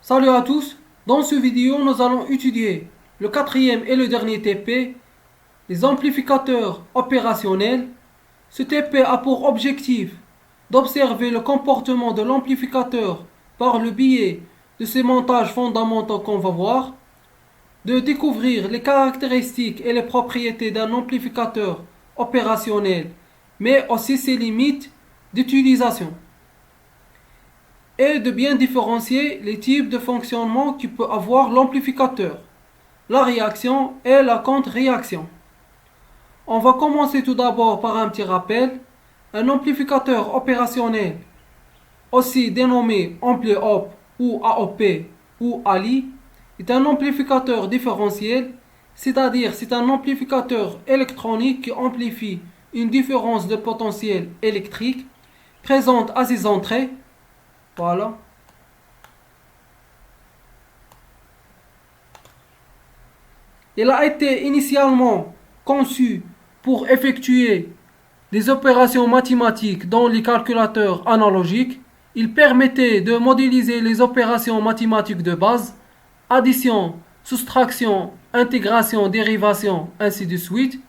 Salut à tous, dans cette vidéo nous allons étudier le quatrième et le dernier TP, les amplificateurs opérationnels. Ce TP a pour objectif d'observer le comportement de l'amplificateur par le biais de ses montages fondamentaux qu'on va voir, de découvrir les caractéristiques et les propriétés d'un amplificateur opérationnel, mais aussi ses limites d'utilisation, et de bien différencier les types de fonctionnement que peut avoir l'amplificateur, la réaction et la contre-réaction. On va commencer tout d'abord par un petit rappel. Un amplificateur opérationnel, aussi dénommé ampli-op ou AOP ou ALI, est un amplificateur différentiel, c'est-à-dire c'est un amplificateur électronique qui amplifie une différence de potentiel électrique présente à ses entrées. Voilà. Il a été initialement conçu pour effectuer des opérations mathématiques dans les calculateurs analogiques. Il permettait de modéliser les opérations mathématiques de base, addition, soustraction, intégration, dérivation, ainsi de suite.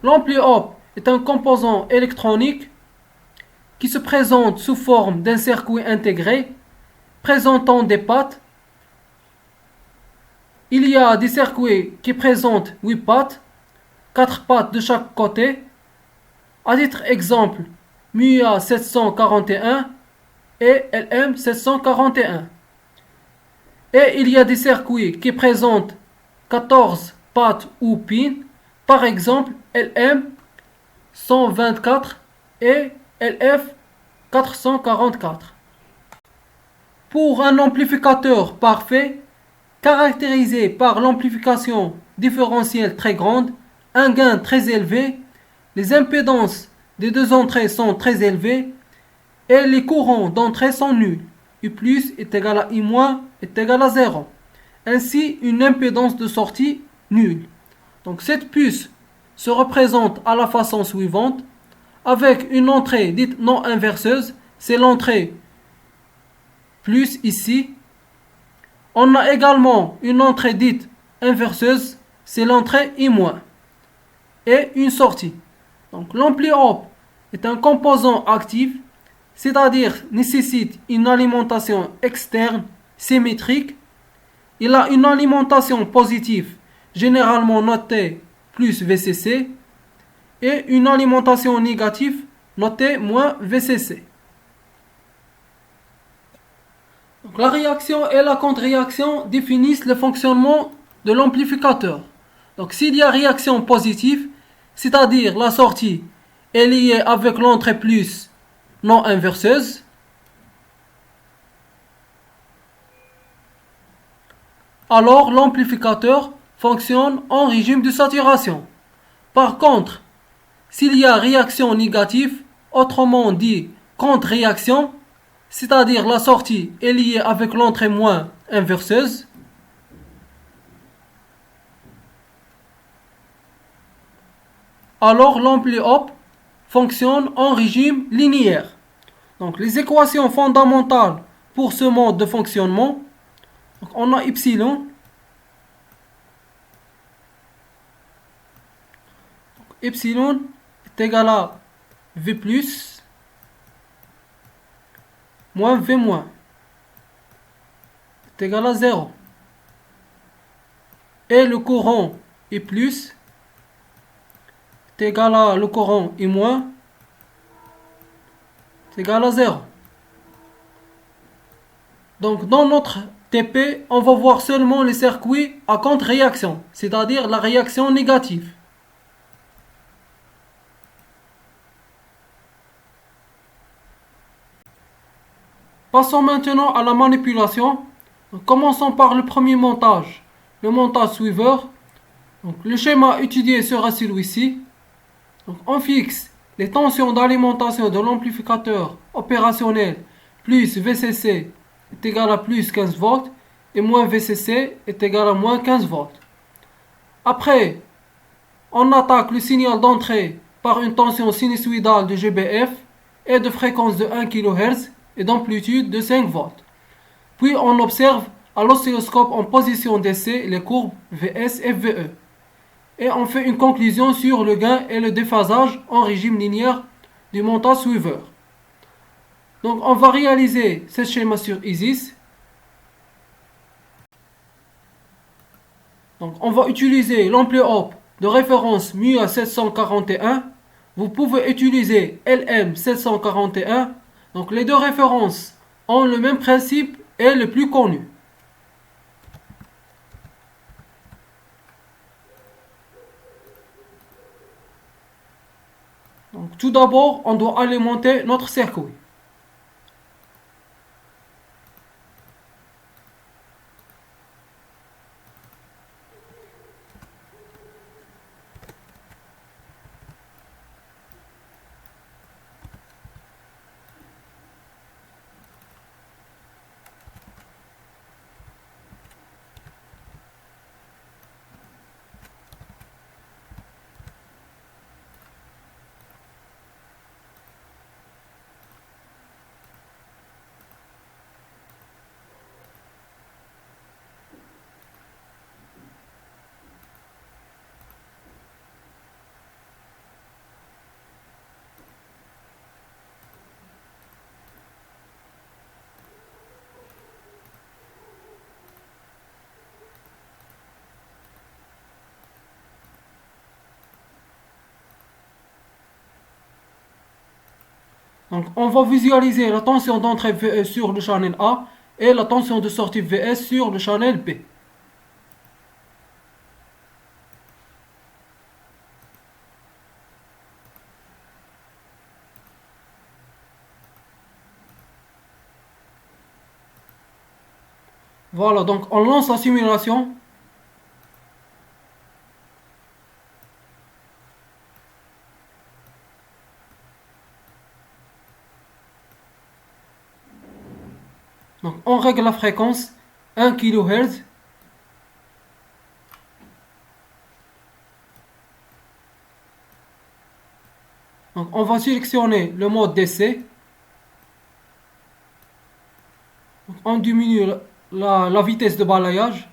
L'ampli-op est un composant électronique qui se présente sous forme d'un circuit intégré présentant des pattes. Il y a des circuits qui présentent 8 pattes, 4 pattes de chaque côté. À titre exemple, MUA 741 et LM 741. Et il y a des circuits qui présentent 14 pattes ou pins, par exemple LM 124 et LF 444. Pour un amplificateur parfait, caractérisé par l'amplification différentielle très grande, un gain très élevé, les impédances des deux entrées sont très élevées et les courants d'entrée sont nuls. U plus est égal à I moins est égal à 0. Ainsi, une impédance de sortie nulle. Donc cette puce se représente à la façon suivante, avec une entrée dite non inverseuse, c'est l'entrée plus ici. On a également une entrée dite inverseuse, c'est l'entrée I moins, et une sortie. Donc l'ampli-op est un composant actif, c'est-à-dire nécessite une alimentation externe symétrique. Il a une alimentation positive, généralement notée plus VCC, et une alimentation négative notée moins VCC. Donc, la réaction et la contre-réaction définissent le fonctionnement de l'amplificateur. Donc s'il y a réaction positive, c'est-à-dire la sortie est liée avec l'entrée plus non inverseuse, alors l'amplificateur fonctionne en régime de saturation. Par contre, s'il y a réaction négative, autrement dit contre-réaction, c'est-à-dire la sortie est liée avec l'entrée moins inverseuse, alors l'ampli-op fonctionne en régime linéaire. Donc les équations fondamentales pour ce mode de fonctionnement, donc on a epsilon. Epsilon est égal à V plus moins V moins est égal à 0. Et le courant I plus est égal à le courant I moins est égal à 0. Donc dans notre TP, on va voir seulement les circuits à contre-réaction, c'est-à-dire la réaction négative. Passons maintenant à la manipulation. Donc, commençons par le premier montage, le montage suiveur. Donc, le schéma étudié sera celui-ci. Donc, on fixe les tensions d'alimentation de l'amplificateur opérationnel plus VCC est égal à plus 15 volts et moins VCC est égal à moins 15 volts. Après, on attaque le signal d'entrée par une tension sinusoïdale de GBF et de fréquence de 1 kHz et d'amplitude de 5 volts. Puis on observe à l'oscilloscope en position d'essai les courbes Vs et Ve. Et on fait une conclusion sur le gain et le déphasage en régime linéaire du montage suiveur. Donc on va réaliser ce schéma sur ISIS. Donc on va utiliser l'ampli op de référence MUA 741. Vous pouvez utiliser LM 741. Donc les deux références ont le même principe et le plus connu. Donc tout d'abord, on doit alimenter notre circuit. Donc on va visualiser la tension d'entrée VE sur le channel A et la tension de sortie VS sur le channel B. Voilà, donc on lance la simulation. Donc on règle la fréquence 1 kHz. Donc on va sélectionner le mode d'essai. On diminue la vitesse de balayage.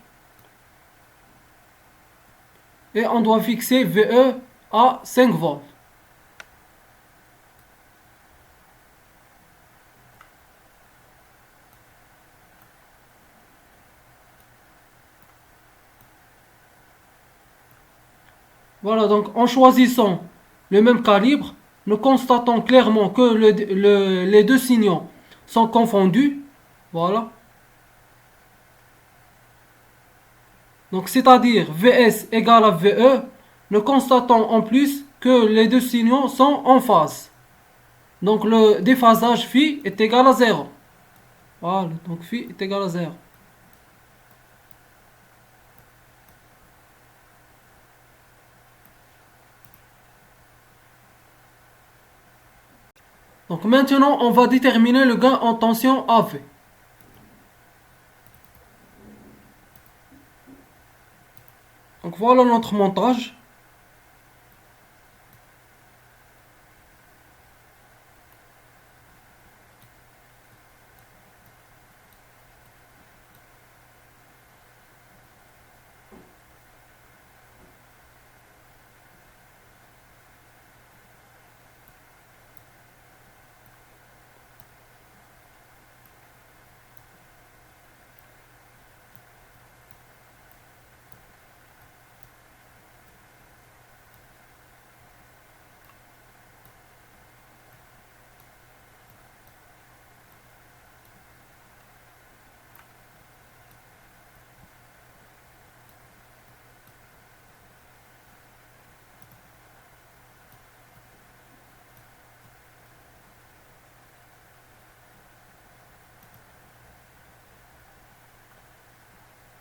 Et on doit fixer VE à 5 volts. Voilà, donc en choisissant le même calibre, nous constatons clairement que les deux signaux sont confondus. Voilà. Donc c'est-à-dire VS égale à VE, nous constatons en plus que les deux signaux sont en phase. Donc le déphasage phi est égal à 0. Voilà, donc phi est égal à 0. Donc maintenant, on va déterminer le gain en tension AV. Donc voilà notre montage.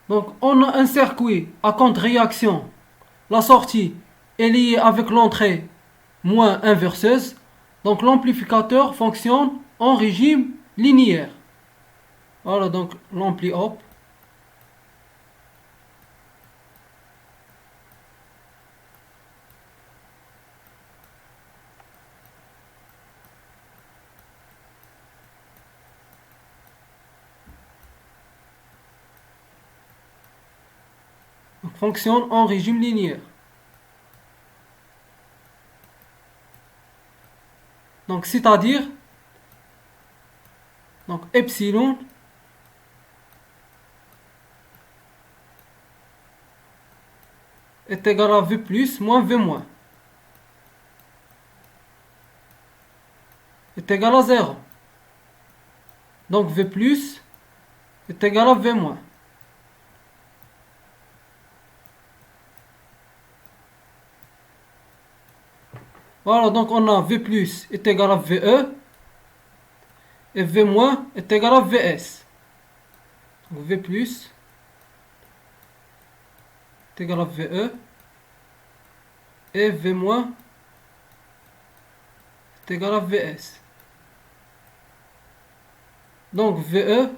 Donc on a un circuit à contre-réaction. La sortie est liée avec l'entrée moins inverseuse. Donc l'amplificateur fonctionne en régime linéaire. Voilà donc l'ampli op. fonctionne en régime linéaire. Donc, c'est-à-dire, donc epsilon est égal à V plus moins V moins est égal à 0. Donc V plus est égal à V moins. Voilà, donc on a V plus est égal à VE et V moins est égal à VS. Donc V plus est égal à VE et V moins est égal à VS. Donc VE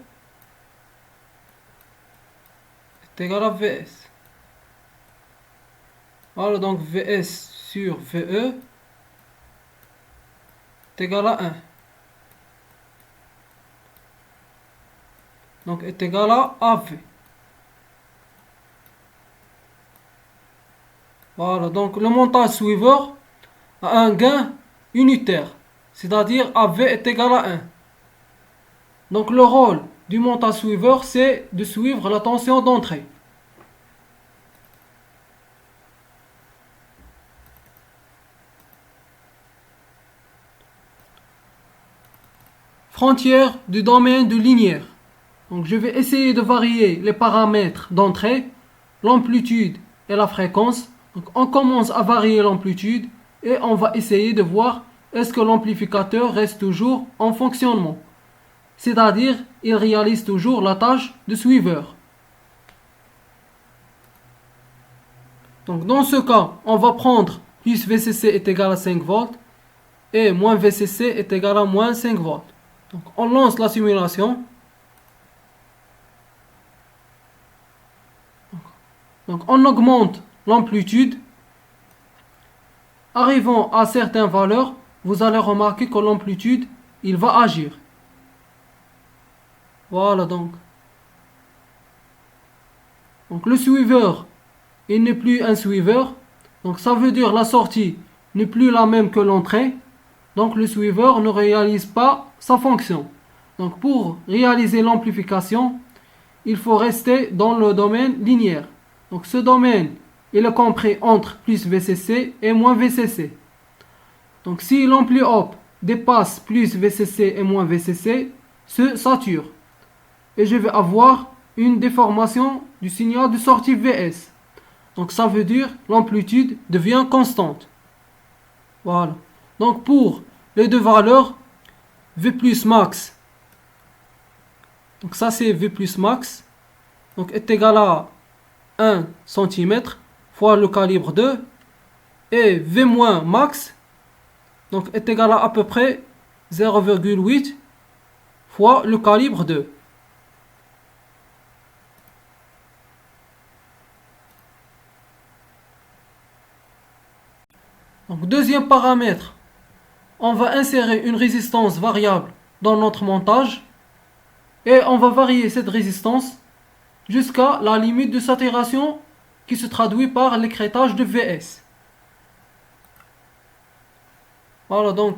est égal à VS. Voilà, donc VS sur VE est égal à 1. Donc est égal à AV. Voilà, donc le montage suiveur a un gain unitaire, c'est-à-dire AV est égal à 1. Donc le rôle du montage suiveur, c'est de suivre la tension d'entrée. Frontière du domaine de linéaire. Donc je vais essayer de varier les paramètres d'entrée, l'amplitude et la fréquence. Donc on commence à varier l'amplitude et on va essayer de voir est-ce que l'amplificateur reste toujours en fonctionnement. C'est-à-dire, il réalise toujours la tâche de suiveur. Donc dans ce cas, on va prendre plus VCC est égal à 5 volts et moins VCC est égal à moins 5 volts. Donc on lance la simulation. Donc on augmente l'amplitude. Arrivant à certaines valeurs, vous allez remarquer que l'amplitude, il va agir. Voilà donc. Donc le suiveur, il n'est plus un suiveur. Donc ça veut dire la sortie n'est plus la même que l'entrée. Donc le suiveur ne réalise pas sa fonction. Donc pour réaliser l'amplification, il faut rester dans le domaine linéaire. Donc ce domaine, il est compris entre plus VCC et moins VCC. Donc si l'ampli op dépasse plus VCC et moins VCC, se sature. Et je vais avoir une déformation du signal de sortie VS. Donc ça veut dire l'amplitude devient constante. Voilà. Donc pour les deux valeurs, V plus max, donc ça c'est V plus max, donc est égal à 1 cm fois le calibre 2, et V moins max, donc est égal à peu près 0,8 fois le calibre 2. Donc deuxième paramètre, on va insérer une résistance variable dans notre montage et on va varier cette résistance jusqu'à la limite de saturation qui se traduit par l'écrêtage de VS. Voilà, donc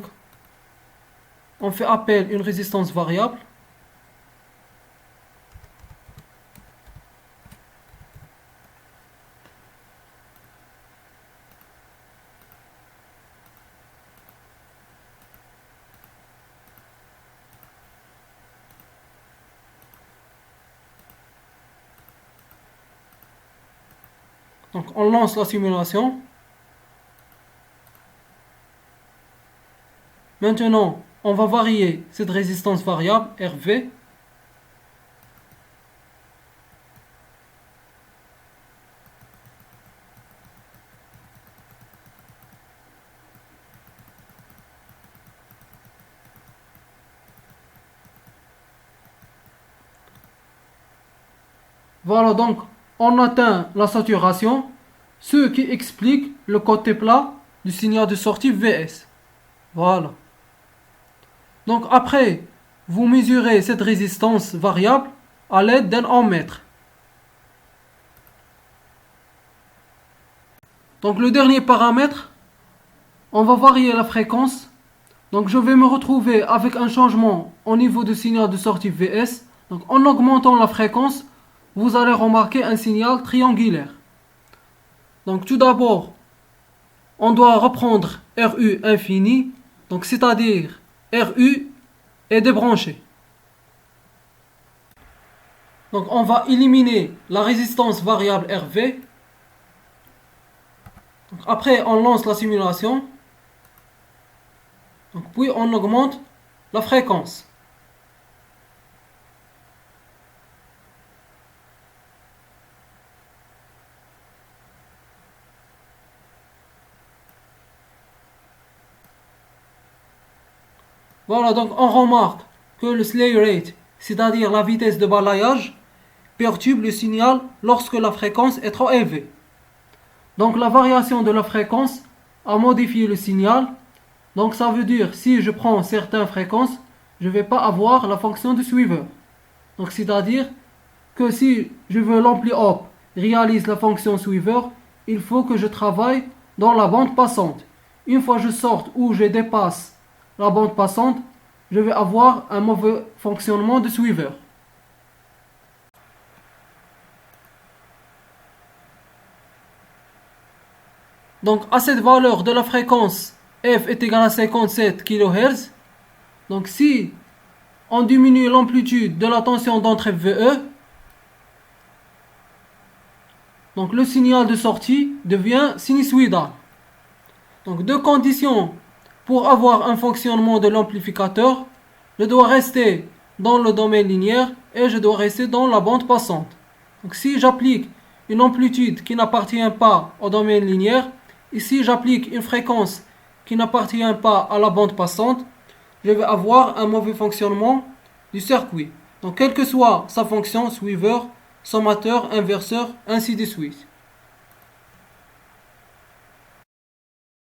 on fait appel à une résistance variable. Donc on lance la simulation. Maintenant, on va varier cette résistance variable RV. Voilà, donc on atteint la saturation, ce qui explique le côté plat du signal de sortie VS. Voilà. Donc après, vous mesurez cette résistance variable à l'aide d'un ohm-mètre. Donc le dernier paramètre, on va varier la fréquence. Donc je vais me retrouver avec un changement au niveau du signal de sortie VS. Donc en augmentant la fréquence, vous allez remarquer un signal triangulaire. Donc tout d'abord, on doit reprendre RU infini, donc c'est-à-dire RU est débranché. Donc on va éliminer la résistance variable RV. Donc après on lance la simulation. Donc puis on augmente la fréquence. Voilà, donc on remarque que le slew rate, c'est-à-dire la vitesse de balayage, perturbe le signal lorsque la fréquence est trop élevée. Donc la variation de la fréquence a modifié le signal. Donc ça veut dire si je prends certaines fréquences, je ne vais pas avoir la fonction de suiveur. Donc c'est-à-dire que si je veux l'ampli op réalise la fonction suiveur, il faut que je travaille dans la bande passante. Une fois que je sorte ou je dépasse la bande passante, je vais avoir un mauvais fonctionnement de suiveur. Donc à cette valeur de la fréquence f est égal à 57 kHz, donc si on diminue l'amplitude de la tension d'entrée VE, donc le signal de sortie devient sinusoïdal. Donc deux conditions pour avoir un fonctionnement de l'amplificateur: je dois rester dans le domaine linéaire et je dois rester dans la bande passante. Donc si j'applique une amplitude qui n'appartient pas au domaine linéaire, et si j'applique une fréquence qui n'appartient pas à la bande passante, je vais avoir un mauvais fonctionnement du circuit. Donc quelle que soit sa fonction, suiveur, sommateur, inverseur, ainsi de suite.